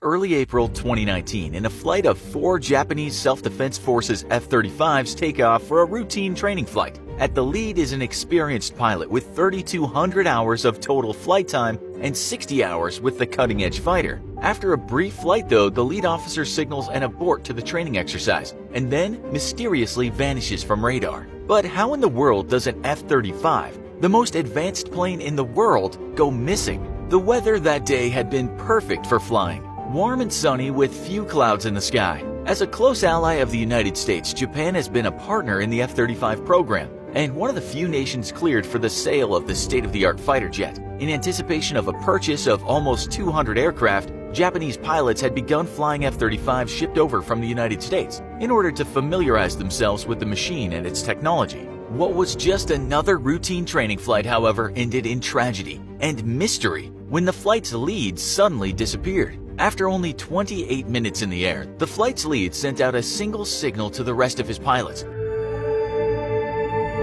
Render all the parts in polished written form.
early April 2019 in a flight of 4 Japanese Self-Defense Forces F-35s take off for a routine training flight. At the lead is an experienced pilot with 3,200 hours of total flight time and 60 hours with the cutting-edge fighter. After a brief flight though, the lead officer signals an abort to the training exercise and then mysteriously vanishes from radar. But how in the world does an F-35, the most advanced plane in the world, go missing? The weather that day had been perfect for flying, warm and sunny with few clouds in the sky. As a close ally of the United States, Japan has been a partner in the F-35 program and one of the few nations cleared for the sale of the state-of-the-art fighter jet. In anticipation of a purchase of almost 200 aircraft, Japanese pilots had begun flying F-35 shipped over from the United States in order to familiarize themselves with the machine and its technology. What was just another routine training flight, however, ended in tragedy and mystery when the flight's lead suddenly disappeared. After only 28 minutes in the air, the flight's lead sent out a single signal to the rest of his pilots,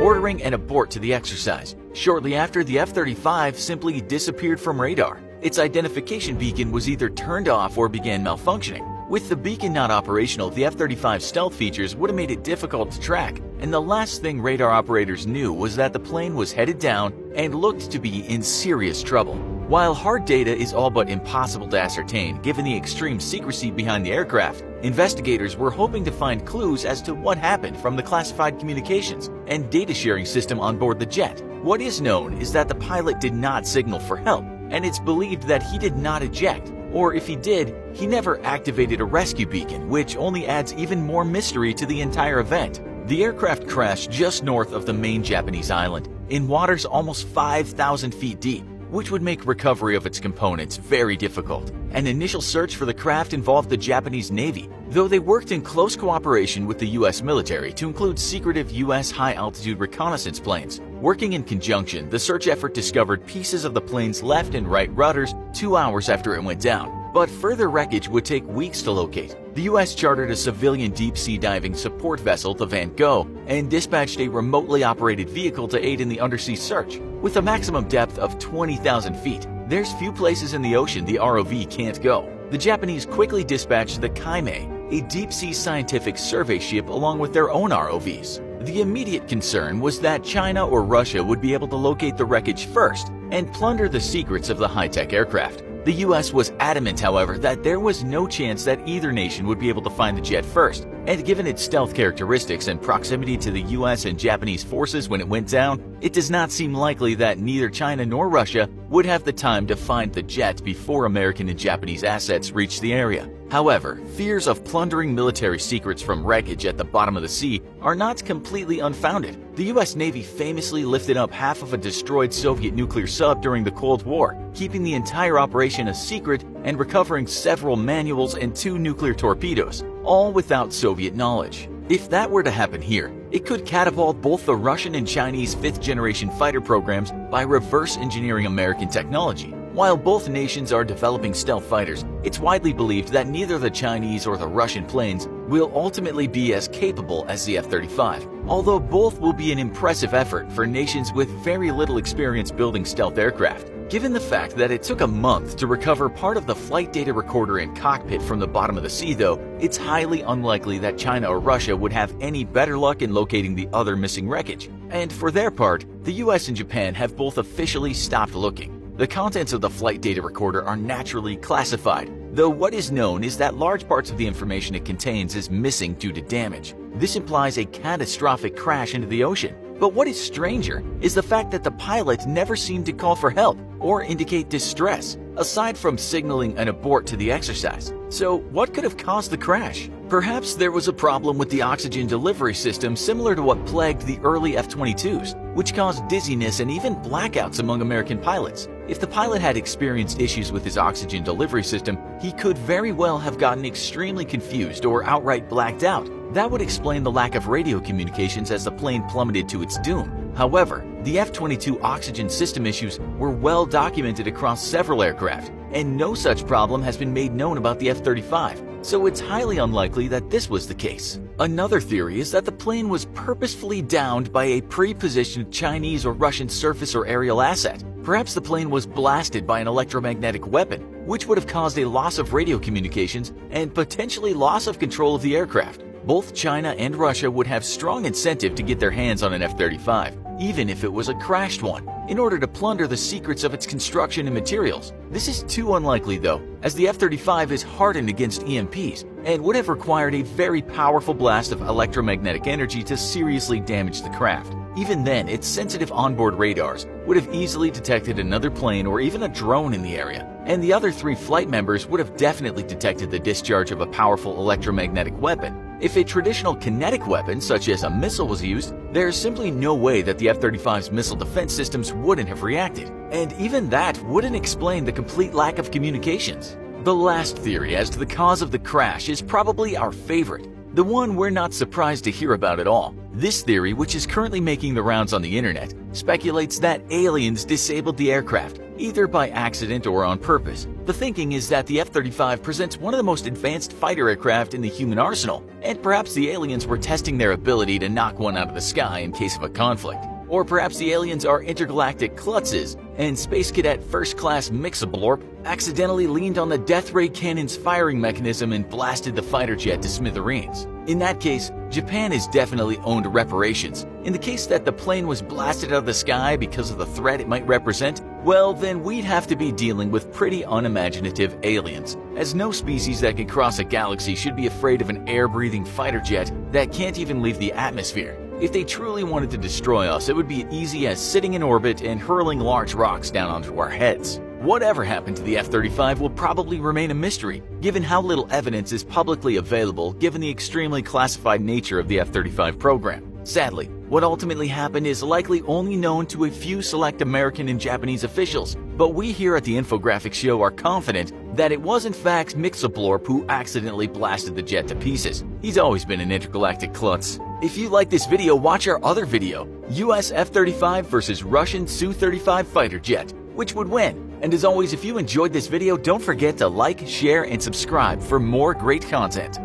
ordering an abort to the exercise. Shortly after, the F-35 simply disappeared from radar. Its identification beacon was either turned off or began malfunctioning. With the beacon not operational, the F-35's stealth features would have made it difficult to track, and the last thing radar operators knew was that the plane was headed down and looked to be in serious trouble. While hard data is all but impossible to ascertain given the extreme secrecy behind the aircraft, investigators were hoping to find clues as to what happened from the classified communications and data sharing system on board the jet. What is known is that the pilot did not signal for help, and it's believed that he did not eject, or if he did, he never activated a rescue beacon, which only adds even more mystery to the entire event. The aircraft crashed just north of the main Japanese island, in waters almost 5,000 feet deep, which would make recovery of its components very difficult. An initial search for the craft involved the Japanese Navy, though they worked in close cooperation with the U.S. military to include secretive U.S. high-altitude reconnaissance planes. Working in conjunction, the search effort discovered pieces of the plane's left and right rudders 2 hours after it went down. But further wreckage would take weeks to locate. The U.S. chartered a civilian deep-sea diving support vessel, the Van Gogh, and dispatched a remotely operated vehicle to aid in the undersea search. With a maximum depth of 20,000 feet, there's few places in the ocean the ROV can't go. The Japanese quickly dispatched the Kaimei, a deep-sea scientific survey ship, along with their own ROVs. The immediate concern was that China or Russia would be able to locate the wreckage first and plunder the secrets of the high-tech aircraft. The U.S. was adamant, however, that there was no chance that either nation would be able to find the jet first, and given its stealth characteristics and proximity to the U.S. and Japanese forces when it went down, it does not seem likely that neither China nor Russia would have the time to find the jet before American and Japanese assets reached the area. However, fears of plundering military secrets from wreckage at the bottom of the sea are not completely unfounded. The U.S. Navy famously lifted up half of a destroyed Soviet nuclear sub during the Cold War, keeping the entire operation a secret and recovering several manuals and 2 nuclear torpedoes, all without Soviet knowledge. If that were to happen here, it could catapult both the Russian and Chinese 5th-generation fighter programs by reverse engineering American technology. While both nations are developing stealth fighters, it's widely believed that neither the Chinese or the Russian planes will ultimately be as capable as the F-35, although both will be an impressive effort for nations with very little experience building stealth aircraft. Given the fact that it took a month to recover part of the flight data recorder and cockpit from the bottom of the sea though, it's highly unlikely that China or Russia would have any better luck in locating the other missing wreckage. And for their part, the US and Japan have both officially stopped looking. The contents of the flight data recorder are naturally classified, though what is known is that large parts of the information it contains is missing due to damage. This implies a catastrophic crash into the ocean. But what is stranger is the fact that the pilot never seemed to call for help or indicate distress, aside from signaling an abort to the exercise. So what could have caused the crash? Perhaps there was a problem with the oxygen delivery system similar to what plagued the early F-22s, which caused dizziness and even blackouts among American pilots. If the pilot had experienced issues with his oxygen delivery system, he could very well have gotten extremely confused or outright blacked out. That would explain the lack of radio communications as the plane plummeted to its doom. However, the F-22 oxygen system issues were well documented across several aircraft, and no such problem has been made known about the F-35, so it's highly unlikely that this was the case. Another theory is that the plane was purposefully downed by a pre-positioned Chinese or Russian surface or aerial asset, perhaps the plane was blasted by an electromagnetic weapon, which would have caused a loss of radio communications and potentially loss of control of the aircraft. Both China and Russia would have strong incentive to get their hands on an F-35, even if it was a crashed one, in order to plunder the secrets of its construction and materials. This is too unlikely though, as the F-35 is hardened against EMPs and would have required a very powerful blast of electromagnetic energy to seriously damage the craft. Even then, its sensitive onboard radars would have easily detected another plane or even a drone in the area, and the other 3 flight members would have definitely detected the discharge of a powerful electromagnetic weapon. If a traditional kinetic weapon such as a missile was used, there is simply no way that the F-35's missile defense systems wouldn't have reacted, and even that wouldn't explain the complete lack of communications. The last theory as to the cause of the crash is probably our favorite, the one we're not surprised to hear about at all. This theory, which is currently making the rounds on the internet, speculates that aliens disabled the aircraft, either by accident or on purpose. The thinking is that the F-35 presents one of the most advanced fighter aircraft in the human arsenal, and perhaps the aliens were testing their ability to knock one out of the sky in case of a conflict. Or perhaps the aliens are intergalactic klutzes, and Space Cadet First Class Mixablorp accidentally leaned on the death ray cannon's firing mechanism and blasted the fighter jet to smithereens. In that case, Japan is definitely owed reparations. In the case that the plane was blasted out of the sky because of the threat it might represent, well then we'd have to be dealing with pretty unimaginative aliens, as no species that can cross a galaxy should be afraid of an air-breathing fighter jet that can't even leave the atmosphere. If they truly wanted to destroy us, it would be easy as sitting in orbit and hurling large rocks down onto our heads. Whatever happened to the F-35 will probably remain a mystery, given how little evidence is publicly available given the extremely classified nature of the F-35 program. Sadly, what ultimately happened is likely only known to a few select American and Japanese officials, but we here at the Infographics Show are confident that it was in fact Mixablorp who accidentally blasted the jet to pieces. He's always been an intergalactic klutz. If you like this video, watch our other video, US F-35 versus Russian Su-35 fighter jet. Which would win? And as always, if you enjoyed this video, don't forget to like, share, and subscribe for more great content.